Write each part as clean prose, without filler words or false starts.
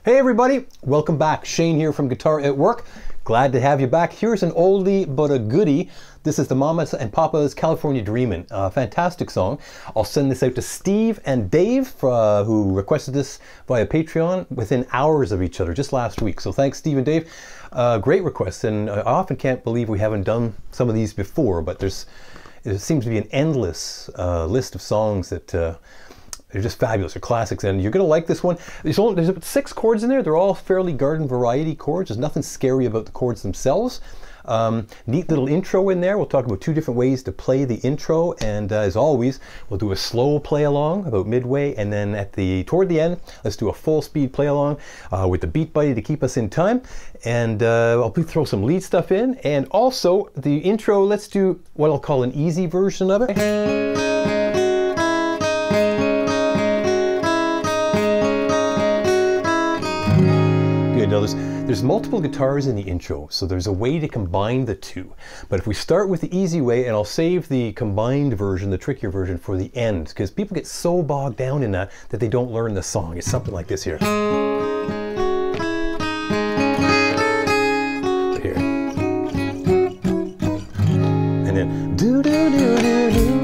Hey everybody, welcome back. Shane here from Guitar at Work. Glad to have you back. Here's an oldie but a goodie. This is the Mamas and Papas California Dreamin'. Fantastic song. I'll send this out to Steve and Dave who requested this via Patreon within hours of each other just last week. So thanks Steve and Dave. Great request, and I often can't believe we haven't done some of these before, but there seems to be an endless list of songs that they're just fabulous. They're classics, and you're going to like this one. There's about 6 chords in there. They're all fairly garden variety chords. There's nothing scary about the chords themselves. Neat little intro in there. We'll talk about 2 different ways to play the intro, and as always, we'll do a slow play along about midway, and then toward the end, let's do a full speed play along with the BeatBuddy to keep us in time. And I'll throw some lead stuff in, and also the intro. Let's do what I'll call an easy version of it. Now there's multiple guitars in the intro, so there's a way to combine the 2. But if we start with the easy way, and I'll save the combined version, the trickier version, for the end, because people get so bogged down in that they don't learn the song. It's something like this here. Here. And then do do do do do.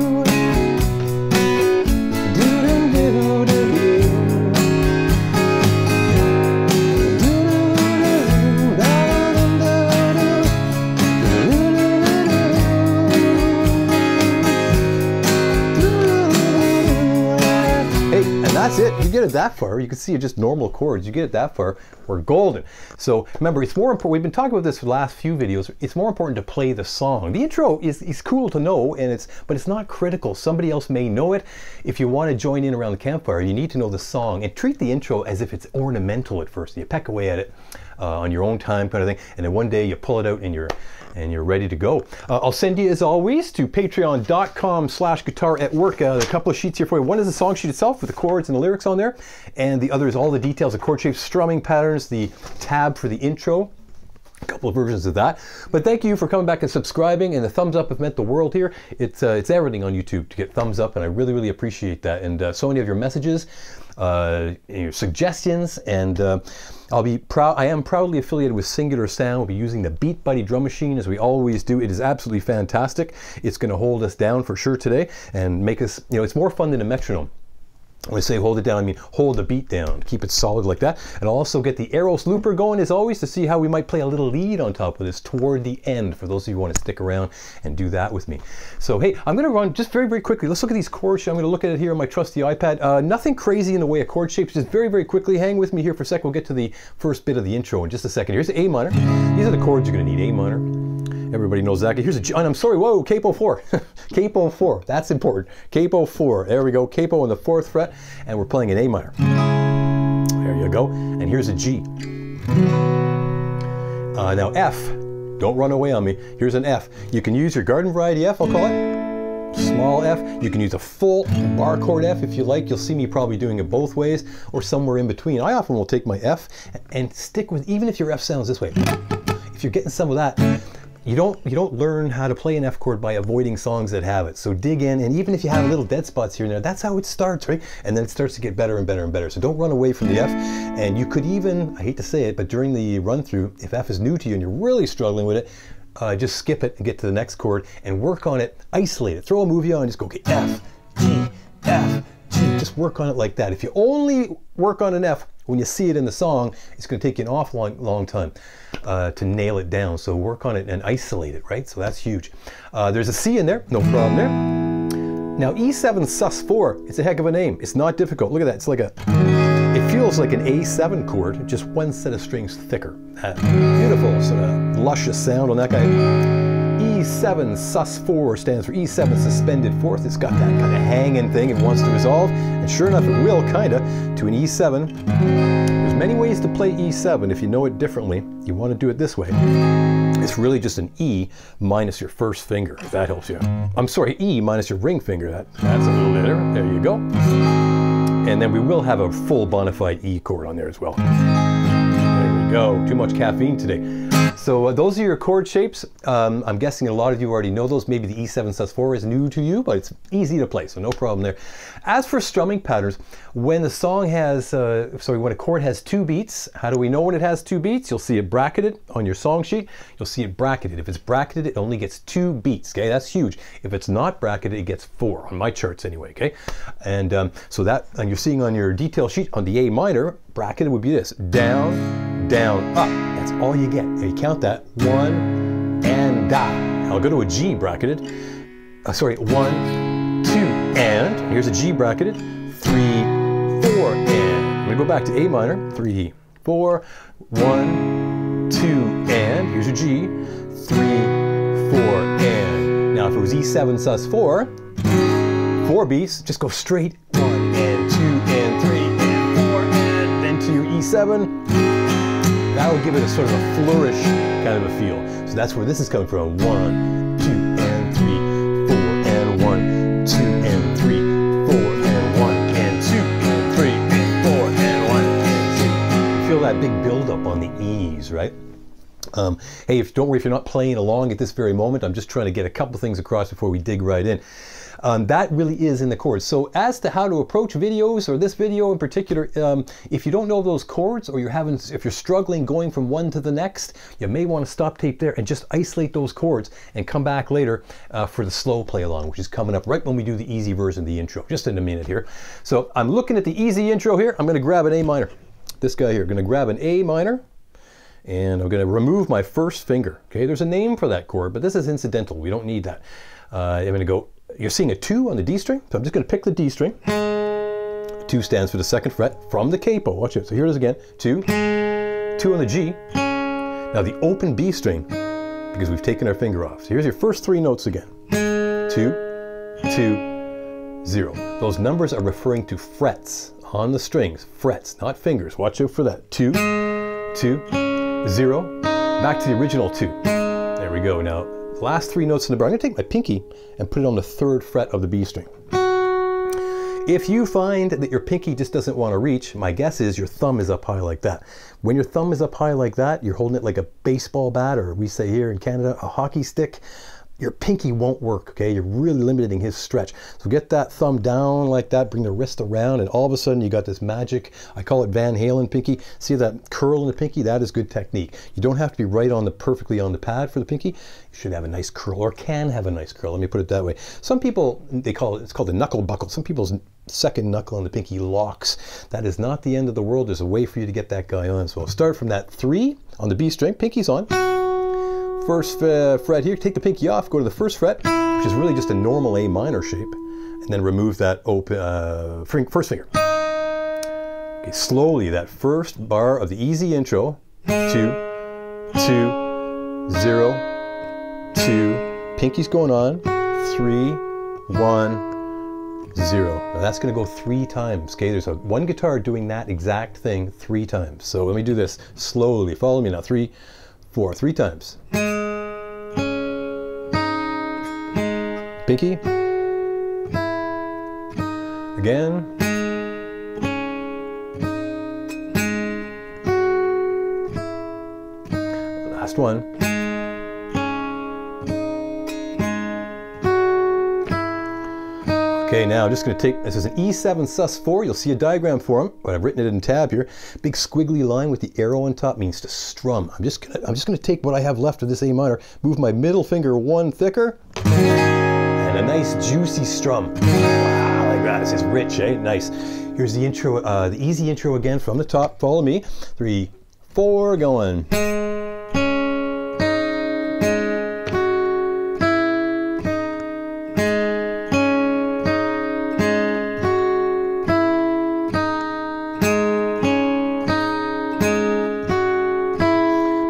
That's it. You get it that far. You can see just normal chords. You get it that far, we're golden. So remember, it's more important. We've been talking about this for the last few videos. It's more important to play the song. The intro is cool to know, but it's not critical. Somebody else may know it. If you want to join in around the campfire, you need to know the song and treat the intro as if it's ornamental at first. You peck away at it on your own time, kind of thing, and then one day you pull it out and you're ready to go. I'll send you, as always, to patreon.com/guitaratwork. A couple of sheets here for you. One is the song sheet itself with the chords and the lyrics on there, and the other is all the details, the chord shapes, strumming patterns, the tab for the intro. A couple of versions of that. But thank you for coming back and subscribing, and the thumbs up have meant the world here. It's everything on YouTube to get thumbs up, and I really, really appreciate that. And so many of your messages, your suggestions, and I am proudly affiliated with Singular Sound. We'll be using the BeatBuddy drum machine as we always do. It is absolutely fantastic. It's going to hold us down for sure today and make us, it's more fun than a metronome. When I say hold it down, I mean hold the beat down, keep it solid like that. And I'll also get the Aeros Looper going as always to see how we might play a little lead on top of this toward the end, for those of you who want to stick around and do that with me. So hey, I'm going to run just very, very quickly. Let's look at these chords. I'm going to look at it here on my trusty iPad. Nothing crazy in the way of chord shapes, just very, very quickly. Hang with me here for a second. We'll get to the first bit of the intro in just a second. Here's the A minor. These are the chords you're going to need. A minor. Everybody knows that. Here's a G, and I'm sorry, whoa, capo 4. Capo 4, that's important. Capo 4, there we go. Capo on the 4th fret, and we're playing an A minor. There you go. And here's a G. Now F, don't run away on me. Here's an F. You can use your garden variety F, I'll call it. Small F. You can use a full bar chord F if you like. You'll see me probably doing it both ways or somewhere in between. I often will take my F and stick with, even if your F sounds this way. If you're getting some of that, you don't learn how to play an F chord by avoiding songs that have it. So dig in, and even if you have little dead spots here and there, that's how it starts, right? And then it starts to get better and better and better. So don't run away from the F. And you could even, I hate to say it, but during the run through, if F is new to you and you're really struggling with it, just skip it and get to the next chord and work on it, isolate it. Throw a movie on and just go, okay, F, G, F, G. Just work on it like that. If you only work on an F, when you see it in the song, it's going to take you an awful long time to nail it down. So work on it and isolate it, right? So that's huge. There's a C in there, no problem there. Now E7 sus4, it's a heck of a name. It's not difficult. Look at that. It's like it feels like an A7 chord, just one set of strings thicker. Beautiful, sort of luscious sound on that guy. E7 sus4 stands for E7 suspended 4th. It's got that kind of hanging thing it wants to resolve, and sure enough it will, kinda, to an E7. There's many ways to play E7 if you know it differently. You want to do it this way. It's really just an E minus your first finger, if that helps you. I'm sorry, E minus your ring finger. That's a little better. There you go. And then we will have a full bona fide E chord on there as well. There we we go. Too much caffeine today. So those are your chord shapes. I'm guessing a lot of you already know those. Maybe the E7 sus4 is new to you, but it's easy to play, so no problem there. As for strumming patterns, when the song has, when a chord has 2 beats, how do we know when it has 2 beats? You'll see it bracketed on your song sheet. You'll see it bracketed. If it's bracketed, it only gets 2 beats, okay? That's huge. If it's not bracketed, it gets 4, on my charts anyway, okay? And and you're seeing on your detail sheet on the A minor, bracketed would be this: down, down, up. That's all you get. You count that. 1 and da. I'll go to a G bracketed. 1, 2 and. Here's a G bracketed. 3, 4 and. I'm gonna go back to A minor. 3, 4, 1, 2 and. Here's a G. 3, 4 and. Now if it was E7 sus4, 4 beats, just go straight 1 and 2 and 3 and 4 and then to your E7. That would give it a sort of a flourish kind of a feel. So that's where this is coming from. 1, 2 and 3, 4 and 1, 2 and 3, 4 and 1 and 2 and 3 and 4 and 1 and 2. You feel that big buildup on the E's, right? Hey, don't worry if you're not playing along at this very moment. I'm just trying to get a couple things across before we dig right in. That really is in the chords. So as to how to approach videos, or this video in particular, if you don't know those chords, or if you're struggling going from one to the next, you may want to stop tape there and just isolate those chords and come back later for the slow play along, which is coming up right when we do the easy version of the intro, just in a minute here. So I'm looking at the easy intro here. I'm going to grab an A minor. This guy here, going to grab an A minor. And I'm going to remove my first finger. Okay, there's a name for that chord, but this is incidental. We don't need that. I'm going to go, you're seeing a 2 on the D string, so I'm just going to pick the D string. 2 stands for the 2nd fret from the capo. Watch it. So here it is again. 2, 2 on the G. Now the open B string, because we've taken our finger off. So here's your first 3 notes again. 2, 2, 0. Those numbers are referring to frets on the strings. Frets, not fingers. Watch out for that. 2, 2, 0, back to the original 2. There we go. Now, the last 3 notes in the bar, I'm going to take my pinky and put it on the 3rd fret of the B string. If you find that your pinky just doesn't want to reach, my guess is your thumb is up high like that. When your thumb is up high like that, you're holding it like a baseball bat, or we say here in Canada, a hockey stick. Your pinky won't work, okay? You're really limiting his stretch. So get that thumb down like that, bring the wrist around, and all of a sudden you got this magic, I call it Van Halen pinky. See that curl in the pinky? That is good technique. You don't have to be right on perfectly on the pad for the pinky. You should have a nice curl, or can have a nice curl. Let me put it that way. Some people, it's called a knuckle buckle. Some people's second knuckle on the pinky locks. That is not the end of the world. There's a way for you to get that guy on. So I'll start from that 3 on the B string, pinky's on. First fret here, take the pinky off, go to the 1st fret, which is really just a normal A minor shape, and then remove that open first finger. Okay, slowly, that first bar of the easy intro, 2, 2, 0, 2, pinky's going on, 3, 1, 0. Now that's going to go 3 times, okay? There's one guitar doing that exact thing 3 times. So let me do this slowly. Follow me now. 3, 4, 3 times. Pinky. Again. Last one. Okay, now I'm just going to take, this is an E7 sus4. You'll see a diagram for them, but I've written it in tab here. Big squiggly line with the arrow on top means to strum. I'm just going to take what I have left of this A minor, move my middle finger 1 thicker, and a nice juicy strum. Wow, like that. This is rich, eh? Nice. Here's the intro, the easy intro again from the top. Follow me. 3, 4, going.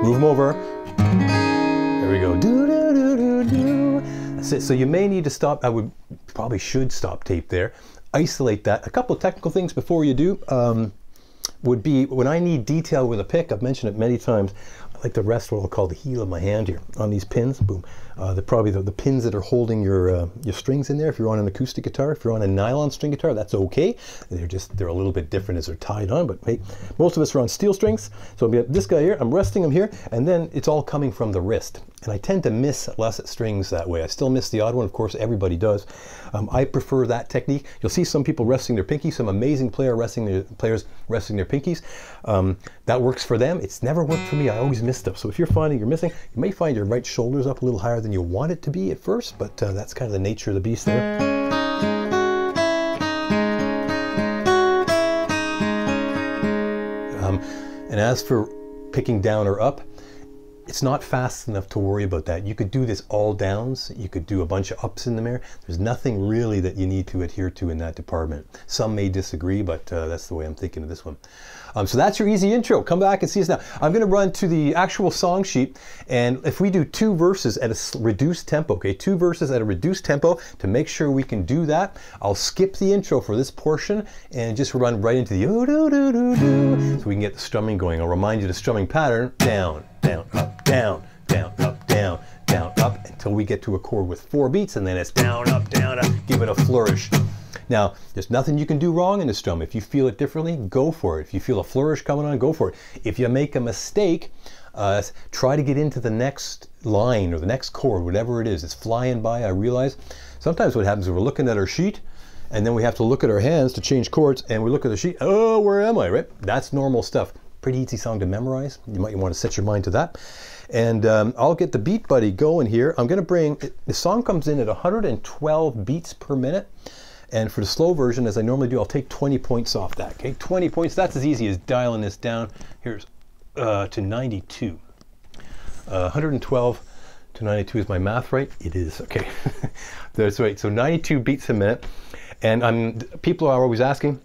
Move them over. There we go. Do, do, do, do, do. That's it. So you may need to stop. Probably should stop tape there. Isolate that. A couple of technical things before you do would be when I need detail with a pick. I've mentioned it many times. I like to rest what I'll call the heel of my hand here on these pins. Boom. They're probably the pins that are holding your strings in there. If you're on an acoustic guitar, if you're on a nylon string guitar, that's okay. They're a little bit different as they're tied on, but hey, most of us are on steel strings. So this guy here, I'm resting him here, and then it's all coming from the wrist. And I tend to miss less strings that way. I still miss the odd one, of course, everybody does. I prefer that technique. You'll see some people resting their pinkies, some amazing players resting their pinkies. That works for them. It's never worked for me. I always miss stuff. So if you're finding you're missing, you may find your right shoulder's up a little higher than you want it to be at first, but that's kind of the nature of the beast there. And as for picking down or up, it's not fast enough to worry about that. You could do this all downs. You could do a bunch of ups in the there. There's nothing really that you need to adhere to in that department. Some may disagree, but that's the way I'm thinking of this one. So that's your easy intro. Come back and see us now. I'm going to run to the actual song sheet, and if we do 2 verses at a reduced tempo, okay, 2 verses at a reduced tempo, to make sure we can do that, I'll skip the intro for this portion and just run right into the oh-do-do-do-do, so we can get the strumming going. I'll remind you the strumming pattern: down, down, up, down, down, up, down, down, up, until we get to a chord with 4 beats, and then it's down, up, give it a flourish. Now, there's nothing you can do wrong in the strum. If you feel it differently, go for it. If you feel a flourish coming on, go for it. If you make a mistake, try to get into the next line or the next chord, whatever it is. It's flying by, I realize. Sometimes what happens is we're looking at our sheet, and then we have to look at our hands to change chords, and we look at the sheet, oh, where am I, right? That's normal stuff. Pretty easy song to memorize. You might want to set your mind to that. And I'll get the BeatBuddy going here. I'm going to bring, the song comes in at 112 beats per minute. And for the slow version, as I normally do, I'll take 20 points off that, okay? 20 points, that's as easy as dialing this down. Here's to 92. 112 to 92, is my math right? It is, okay. That's right, so 92 beats a minute. And people are always asking,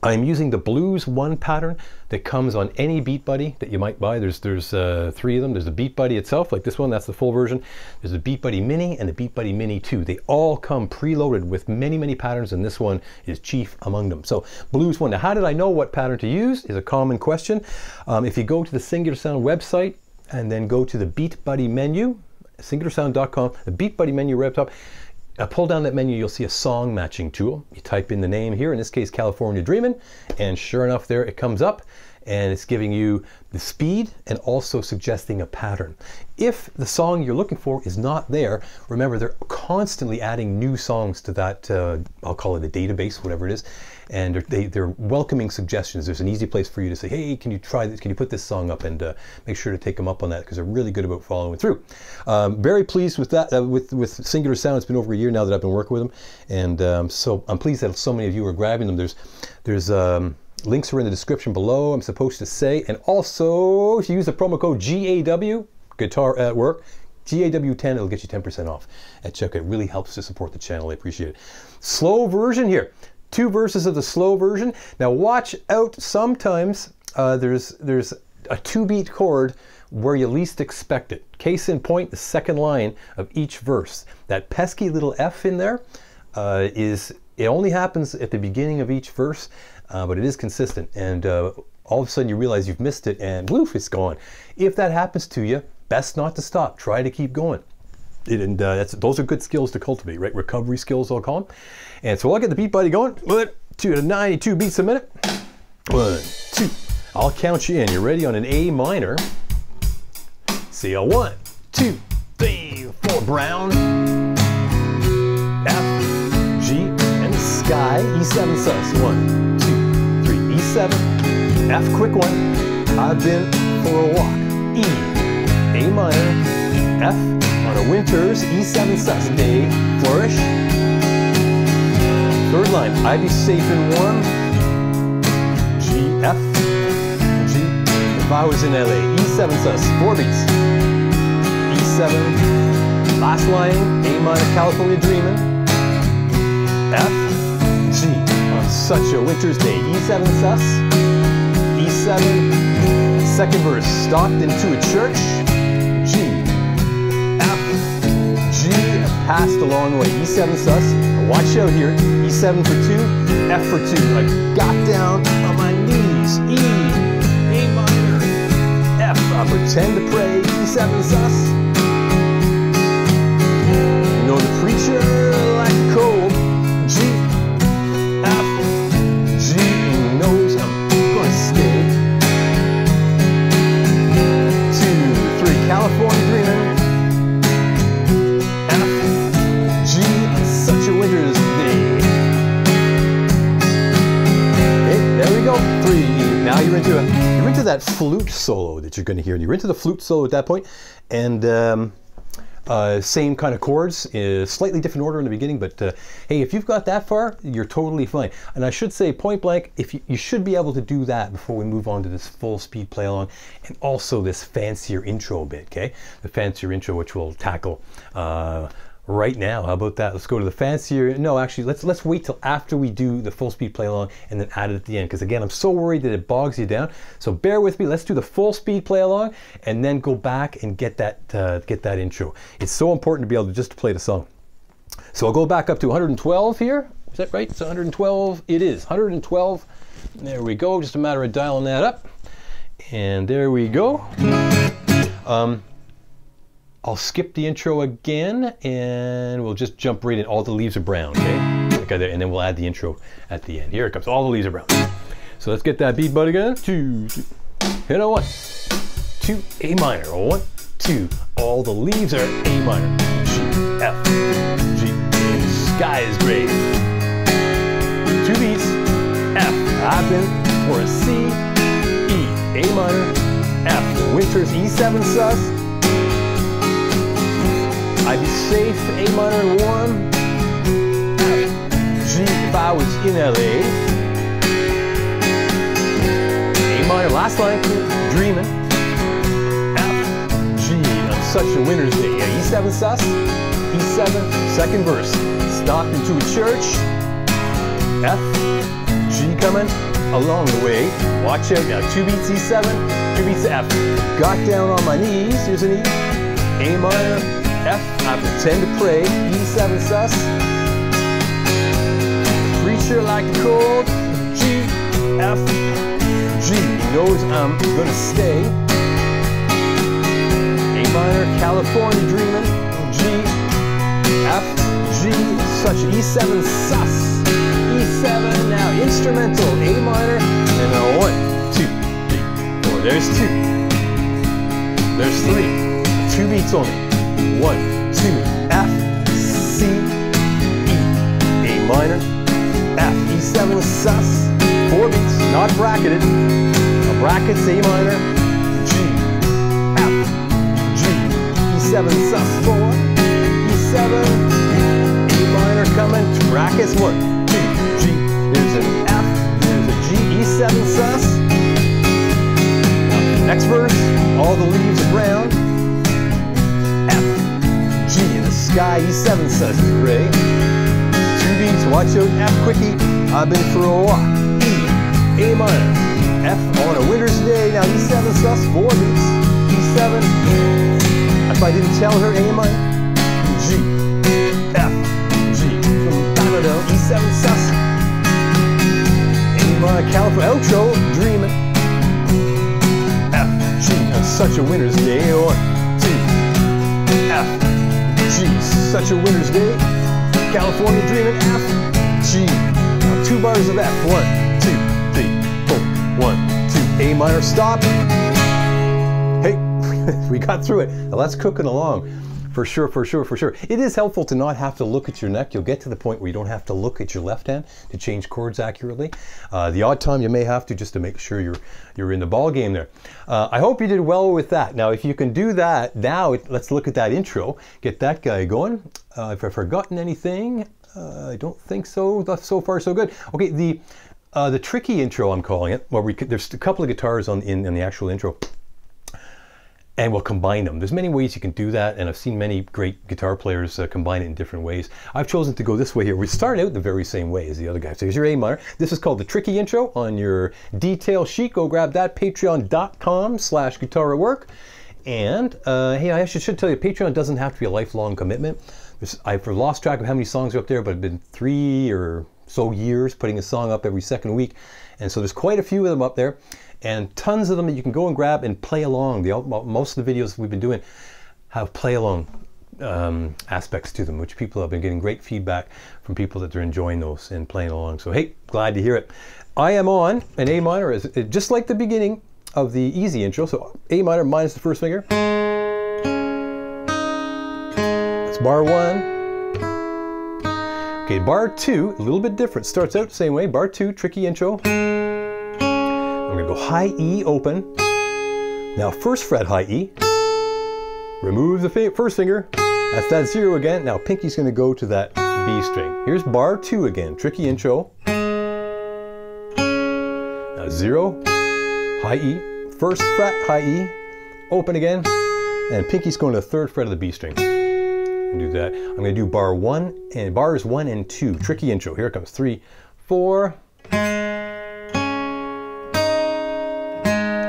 I'm using the Blues 1 pattern that comes on any BeatBuddy that you might buy. There's 3 of them. There's the BeatBuddy itself, like this one, that's the full version. There's the BeatBuddy Mini and the BeatBuddy Mini 2. They all come preloaded with many, many patterns, and this one is chief among them. So Blues 1. Now, how did I know what pattern to use is a common question. If you go to the Singular Sound website and then go to the BeatBuddy menu, singularsound.com, the BeatBuddy menu right up top, pull down that menu, you'll see a song matching tool. You type in the name here, in this case California Dreamin', and sure enough there it comes up, and it's giving you the speed and also suggesting a pattern. If the song you're looking for is not there, remember they're constantly adding new songs to that, I'll call it a database, whatever it is, and they're welcoming suggestions. There's an easy place for you to say, hey, can you try this? Can you put this song up? And make sure to take them up on that, because they're really good about following through. Very pleased with that, with Singular Sound. It's been over a year now that I've been working with them, and so I'm pleased that so many of you are grabbing them. There's links are in the description below, I'm supposed to say, and also if you use the promo code GAW, Guitar at Work, GAW10, it'll get you 10% off at checkout. It really helps to support the channel. I appreciate it. Slow version here. 2 verses of the slow version. Now watch out, sometimes there's a 2-beat chord where you least expect it. Case in point, the second line of each verse. That pesky little F in there it only happens at the beginning of each verse, but it is consistent, and all of a sudden you realize you've missed it, and woof, it's gone. If that happens to you, best not to stop. Try to keep going. Those are good skills to cultivate, right? Recovery skills, I'll call them. And so I'll get the BeatBuddy going. 1, 2 to 92 beats a minute. 1, 2. I'll count you in. You're ready on an A minor. See a 1, 2, 3, 4. Brown, F, G, and the sky. E7 sus. 1, 2, 3. E7, F, quick one. I've been for a walk. E, A minor, F. On a winter's E7 sus day, flourish. 3rd line, I'd be safe and warm. G, F, G. If I was in LA, E7 sus, 4 beats. E7, last line, A minor, California Dreamin'. F, G, on such a winter's day, E7 sus. E7, 2nd verse, stalked into a church. G, passed a long way. E7 sus. Watch out here. E7 for 2, F for 2. I got down on my knees. E, A minor, F for pretend to pray, E7 sus. You know the preacher like a cold, G, F, G, he knows I'm gonna stay. 2, 3, California Dreamin', F, G, such a winter's day. Okay, there we go, 3, now you're into that flute solo that you're gonna hear, and you're into the flute solo at that point, and same kind of chords, slightly different order in the beginning, but hey, if you've got that far, you're totally fine. And I should say, point blank, if you should be able to do that before we move on to this full speed play along, and also this fancier intro bit, okay? The fancier intro, which we'll tackle right now. How about that? Let's go to the fancier. No, actually, let's wait till after we do the full speed play along and then add it at the end. Because again, I'm so worried that it bogs you down. So bear with me. Let's do the full speed play along and then go back and get that intro. It's so important to be able to just play the song. So I'll go back up to 112 here. Is that right? It's 112. It is 112. There we go. Just a matter of dialing that up. And there we go. I'll skip the intro again, and we'll just jump right in. All the leaves are brown, okay? Okay, and then we'll add the intro at the end. Here it comes. All the leaves are brown. So let's get that beat, bud, again. 2, 2. Hit a 1, 2, A minor. 1, 2. All the leaves are A minor. G, F, G. The sky is gray. 2 beats. F. I've been for a C, E, A minor, F. Winter's E7 sus. I'd be safe, A minor 1, F, G if I was in LA. A minor, last line, Dreamin', F, G on such a winter's day. Yeah, E7 sus, E7, second verse. Stopped into a church, F, G coming along the way. Watch out now, 2 beats E7, 2 beats F. Got down on my knees, here's an E, A minor, F, I pretend to pray, E7 sus. Preacher like a cold, G, F, G, he knows I'm gonna stay. A minor, California Dreamin', G, F, G, such E7 sus. E7, now instrumental, A minor, and a 1, 2, 3, 4, there's 2. There's 3, 2 beats only. 1, 2, F, C, E, A minor, F, E7 sus, 4 beats, not bracketed, a bracket's A minor, G, F, G, E7 sus, 4, E7, A minor coming, brackets, 1, 2, G, there's an F, there's a G, E7 sus. Now, next verse, all the leaves are brown. Sky, E7 sus, gray. 2 beats, watch out, F quickie, I've been for a walk. E, A minor, F on a winter's day, now E7 sus, 4 beats, E7. If I didn't tell her, A minor, G, F, G, from Canada, E7 sus. A minor, California, outro, Dreamin', F, G, on such a winter's day, 1, 2, F, G, such a winter's day, California Dreamin', F, G, now 2 bars of F, 1, 2, 3, 4, 1, 2, A minor, stop. Hey, we got through it. Now let's cook it along. For sure, for sure, for sure. It is helpful to not have to look at your neck. You'll get to the point where you don't have to look at your left hand to change chords accurately. The odd time you may have to, just to make sure you're in the ball game there. I hope you did well with that. Now, if you can do that, now let's look at that intro. Get that guy going. If I've forgotten anything, I don't think so. That's so far so good. Okay, the tricky intro, I'm calling it, where there's a couple of guitars in the actual intro. And we'll combine them. There's many ways you can do that, and I've seen many great guitar players combine it in different ways. I've chosen to go this way here. We start out the very same way as the other guy. So here's your A minor. This is called the tricky intro on your detail sheet. Go grab that, patreon.com/guitar@work. And hey, I should tell you, Patreon doesn't have to be a lifelong commitment. I've lost track of how many songs are up there, but it's been 3 or so years putting a song up every second week. And so there's quite a few of them up there. and tons of them that you can go and grab and play along. Most of the videos we've been doing have play along aspects to them, which people have been getting great feedback from people that they're enjoying those and playing along. So hey, glad to hear it. I am on an A minor, just like the beginning of the easy intro. So A minor minus the first finger. That's bar 1. Okay, bar 2, a little bit different. Starts out the same way. Bar 2, tricky intro. I'm gonna go high E open. Now first fret high E. Remove the first finger. That's that 0 again. Now pinky's gonna go to that B string. Here's bar 2 again, tricky intro. Now 0, high E, first fret high E, open again, and pinky's going to the 3rd fret of the B string. Do that. I'm going to do bar 1 and bars 1 and 2. Tricky intro. Here it comes. 3, 4.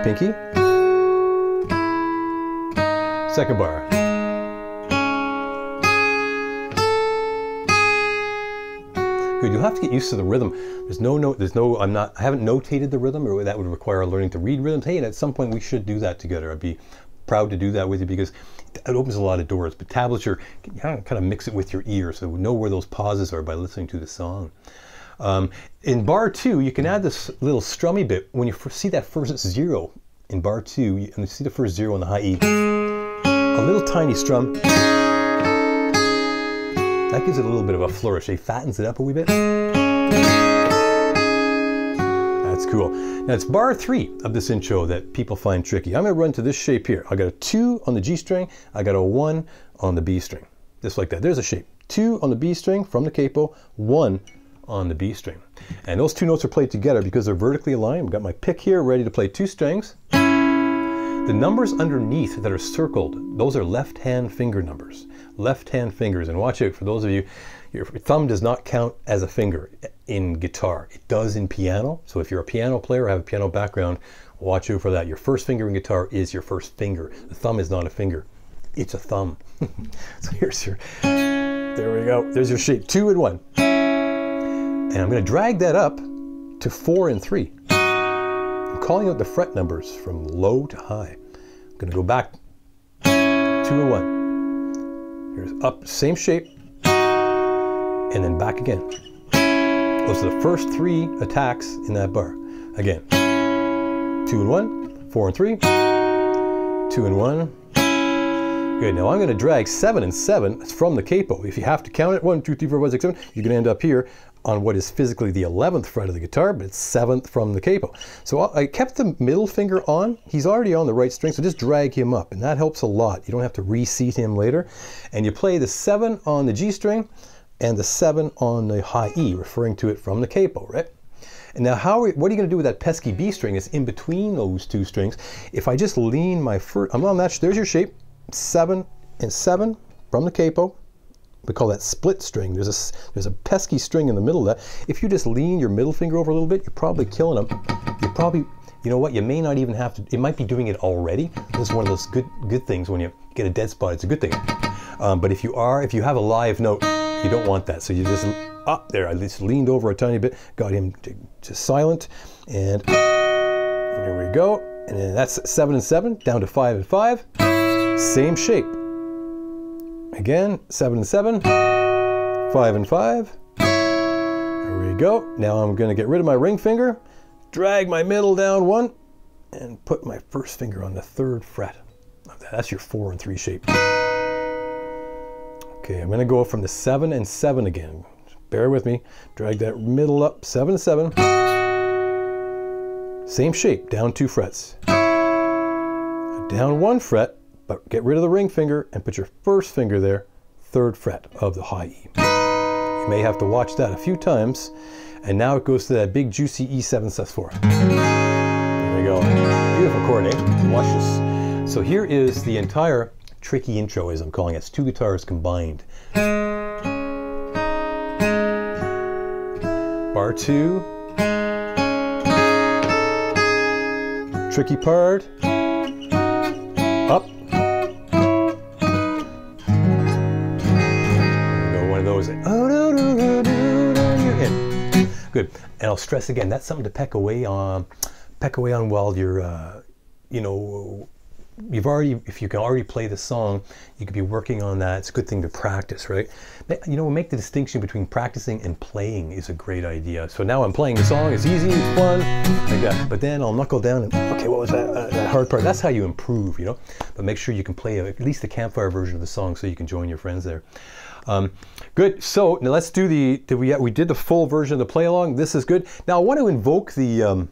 Pinky. Second bar. Good. You'll have to get used to the rhythm. There's no note. I haven't notated the rhythm, or that would require learning to read rhythms. Hey, and at some point we should do that together. I'd be proud to do that with you because it opens a lot of doors. But tablature, you kind of mix it with your ear, so know where those pauses are by listening to the song. In bar 2, you can add this little strummy bit. When you see that first 0 in bar 2, and you see the first 0 on the high E, a little tiny strum. That gives it a little bit of a flourish. It fattens it up a wee bit. That's cool. Now it's bar 3 of this intro that people find tricky. I'm going to run to this shape here. I got a 2 on the G string. I got a 1 on the B string. Just like that. There's a shape. 2 on the B string from the capo, 1 on the B string. And those 2 notes are played together because they're vertically aligned. I've got my pick here ready to play 2 strings. The numbers underneath that are circled, those are left-hand finger numbers. Left-hand fingers. And watch out for those of you, your thumb does not count as a finger in guitar. It does in piano. So if you're a piano player or have a piano background, watch out for that. Your first finger in guitar is your first finger. The thumb is not a finger. It's a thumb. So here's your, there we go. There's your shape, 2 and 1. And I'm going to drag that up to 4 and 3. I'm calling out the fret numbers from low to high. I'm going to go back 2 and 1. Here's up, same shape, and then back again. Those are the first 3 attacks in that bar. Again, 2 and 1, 4 and 3, 2 and 1. Good, now I'm going to drag 7 and 7 from the capo. If you have to count it, 1, 2, 3, 4, 5, 6, 7, you're going to end up here on what is physically the 11th fret of the guitar, but it's 7th from the capo. So I kept the middle finger on. He's already on the right string, so just drag him up, and that helps a lot. You don't have to reseat him later. And you play the 7 on the G string and the 7 on the high E, referring to it from the capo, right? And now what are you going to do with that pesky B string that's in between those 2 strings? If I just lean my first, I'm on that, there's your shape, 7 and 7 from the capo. We call that split string. There's a pesky string in the middle of that. If you just lean your middle finger over a little bit, you're probably killing them. You're probably, you know what, you may not even have to, it might be doing it already. This is one of those good things when you get a dead spot, it's a good thing. But if you have a live note, you don't want that. So you just, up there, I just leaned over a tiny bit, got him to silent, and there we go. And then that's 7 and 7, down to 5 and 5. Same shape. Again, 7 and 7, 5 and 5. There we go. Now I'm going to get rid of my ring finger, drag my middle down 1, and put my first finger on the 3rd fret. That's your 4 and 3 shape. Okay, I'm going to go from the 7 and 7 again. Bear with me. Drag that middle up, 7 and 7. Same shape, down 2 frets. Down 1 fret. But get rid of the ring finger and put your first finger there, 3rd fret of the high E. You may have to watch that a few times. And now it goes to that big juicy E7 sus4. There we go. Beautiful chord, eh? Watch this. So here is the entire tricky intro, as I'm calling it. It's 2 guitars combined. Bar 2. Tricky part. Up. Those. Good. And I'll stress again, that's something to peck away peck away on while you're, you know, if you can already play the song, you could be working on that. It's a good thing to practice, right? You know, make the distinction between practicing and playing is a great idea. So now I'm playing the song, it's easy, it's fun, like that. But then I'll knuckle down and, okay, what was that hard part? That's how you improve, you know? But make sure you can play at least the campfire version of the song so you can join your friends there. Good, so now let's do we did the full version of the play along. This is good. Now I want to invoke the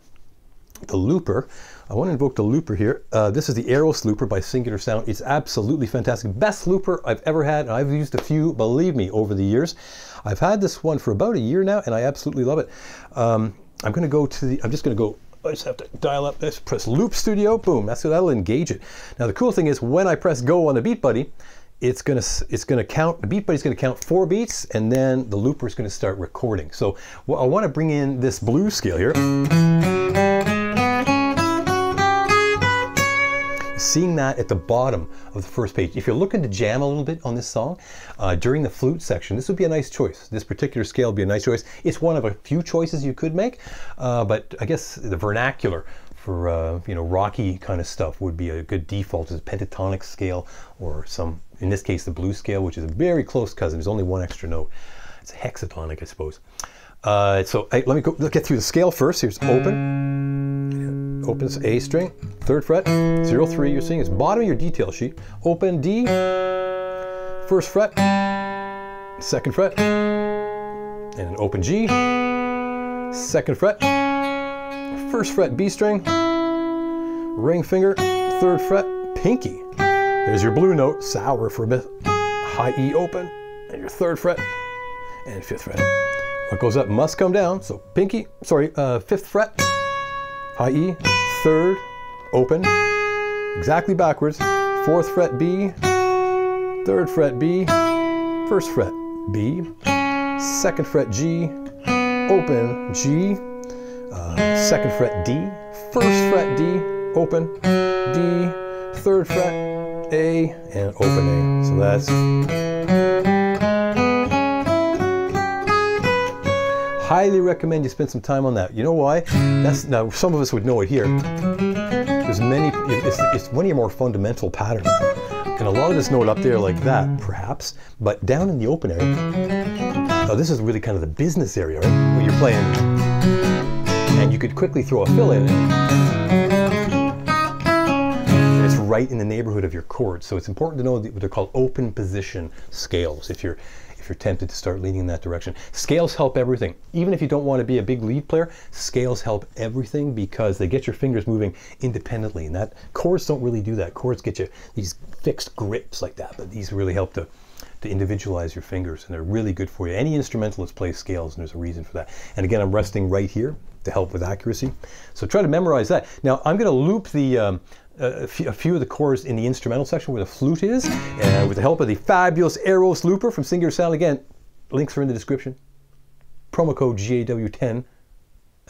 looper. I want to invoke the looper here. This is the AEROS Looper by Singular Sound. It's absolutely fantastic. Best looper I've ever had. And I've used a few, believe me, over the years. I've had this one for about a year now, and I absolutely love it. I'm just going to go, I just have to dial up this, press Loop Studio, boom, that'll engage it. Now the cool thing is when I press go on the BeatBuddy, it's gonna count, the BeatBuddy's gonna count 4 beats, and then the looper is gonna start recording. So I want to bring in this blues scale here. Seeing that at the bottom of the first page. If you're looking to jam a little bit on this song during the flute section, this would be a nice choice. This particular scale would be a nice choice. It's one of a few choices you could make, but I guess the vernacular for you know, rocky kind of stuff would be a good default as a pentatonic scale, or some, in this case, the blues scale, which is a very close cousin. There's only one extra note. It's a hexatonic, I suppose. So let me get through the scale first. Here's open. Opens A string, 3rd fret, 0, 3. You're seeing it's bottom of your detail sheet. Open D, 1st fret, 2nd fret, and an open G, 2nd fret, 1st fret B string, ring finger, 3rd fret, pinky. There's your blue note, sour for a bit. High E open, and your 3rd fret, and 5th fret. What goes up must come down, so pinky, 5th fret, high E, 3rd, open, exactly backwards, 4th fret B, 3rd fret B, 1st fret B, 2nd fret G, open G, 2nd fret D, 1st fret D, open D, 3rd fret A, and open A. So that's highly recommend you spend some time on that. You know why? Now some of us would know it here. There's many, it's one of your more fundamental patterns. And a lot of us know it up there like that, perhaps, but down in the open area, now this is really kind of the business area, right? Where you're playing, and you could quickly throw a fill in, and it's right in the neighborhood of your chords. So it's important to know what they're called open position scales if you're tempted to start leaning in that direction. Scales help everything. Even if you don't want to be a big lead player, scales help everything because they get your fingers moving independently. And that chords don't really do that. Chords get you these fixed grips like that, but these really help to individualize your fingers, and they're really good for you. Any instrumentalist plays scales, and there's a reason for that. And again, I'm resting right here to help with accuracy. So try to memorize that. Now I'm going to loop the a few of the chords in the instrumental section where the flute is, with the help of the fabulous AEROS Looper from Singular Sound. Again, links are in the description. Promo code GAW10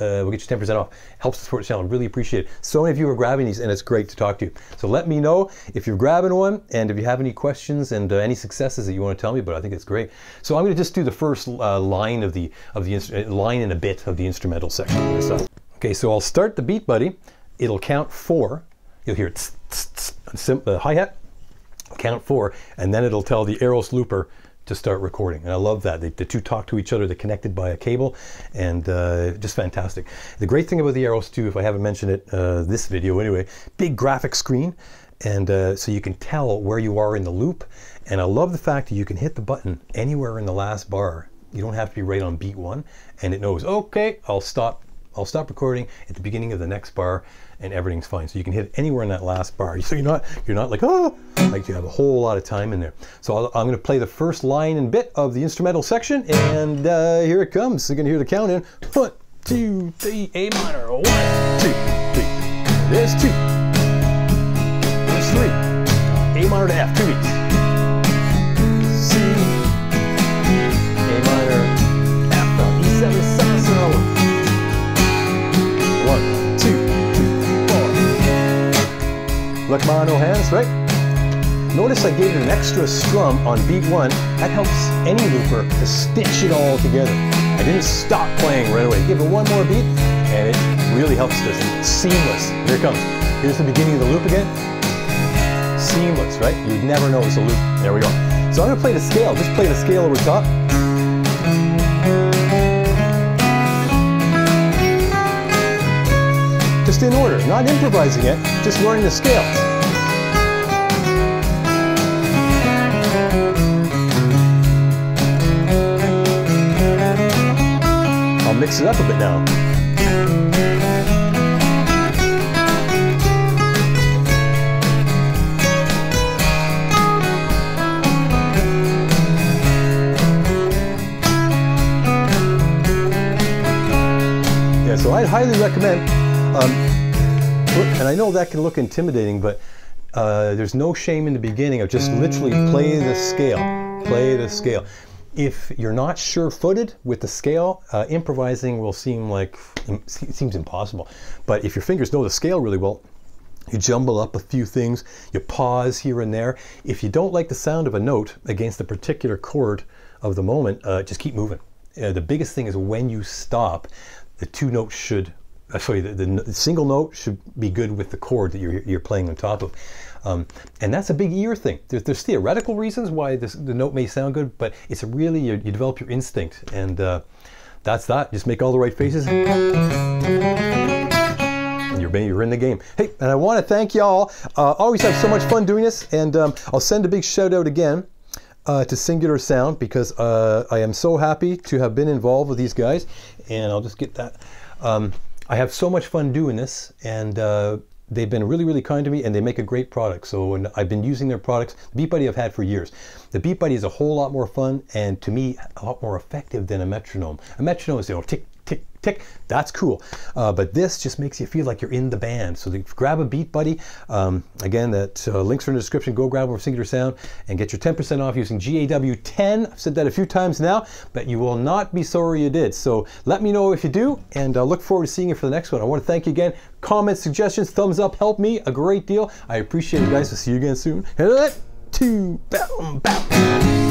will get you 10% off. Helps to support the channel. Really appreciate it. So many of you are grabbing these, and it's great to talk to you. So let me know if you're grabbing one, and if you have any questions and any successes that you want to tell me. But I think it's great. So I'm going to just do the first line of the line and a bit of the instrumental section. Okay, so I'll start the BeatBuddy. It'll count 4. You'll hear it, the hi-hat, count 4, and then it'll tell the AEROS Looper to start recording. And I love that. The two talk to each other, they're connected by a cable, and just fantastic. The great thing about the AEROS too, if I haven't mentioned it, this video anyway, big graphic screen, and so you can tell where you are in the loop. And I love the fact that you can hit the button anywhere in the last bar. You don't have to be right on beat 1, and it knows, okay, I'll stop recording at the beginning of the next bar, and everything's fine. So you can hit anywhere in that last bar. So you're not like, oh, like you have a whole lot of time in there. So I'm going to play the first line and bit of the instrumental section, and here it comes. So you're going to hear the count in. 1, 2, 3, A minor. 1, 2, 3. There's 2. There's 3. A minor to F, 2 beats. C, A minor, F, E7, 7, 7. 1, 2, 3, 4. Look, mono hands, right? Notice I gave it an extra strum on beat 1. That helps any looper to stitch it all together. I didn't stop playing right away. Give it one more beat, and it really helps this. It's seamless. Here it comes. Here's the beginning of the loop again. Seamless, right? You'd never know it's a loop. There we go. So I'm going to play the scale. Just play the scale over top. Just in order, not improvising it, just learning the scale. I'll mix it up a bit now. Yeah, so I'd highly recommend, and I know that can look intimidating, but there's no shame in the beginning of just literally play the scale, play the scale. If you're not sure-footed with the scale, improvising will seem like, it seems impossible. But if your fingers know the scale really well, you jumble up a few things, you pause here and there. If you don't like the sound of a note against a particular chord of the moment, just keep moving. The biggest thing is when you stop, the two notes should, the single note should be good with the chord that you're playing on top of. And that's a big ear thing. There's theoretical reasons why the note may sound good, but it's really, you develop your instinct, and that's that. Just make all the right faces, and you're in the game. Hey, and I want to thank y'all. Always have so much fun doing this, and I'll send a big shout out again to Singular Sound, because I am so happy to have been involved with these guys, and I'll just get that. I have so much fun doing this, and they've been really, really kind to me, and they make a great product. So, and I've been using their products. The BeatBuddy I've had for years. The BeatBuddy is a whole lot more fun, and to me, a lot more effective than a metronome. A metronome is, you know, tick, tick, tick. That's cool. But this just makes you feel like you're in the band. So grab a BeatBuddy. Again, that links are in the description. Go grab over Singular Sound and get your 10% off using GAW10. I've said that a few times now, but you will not be sorry you did. So let me know if you do, and I look forward to seeing you for the next one. I want to thank you again. Comments, suggestions, thumbs up help me a great deal. I appreciate it, guys. I'll see you again soon. 2, bow, bow.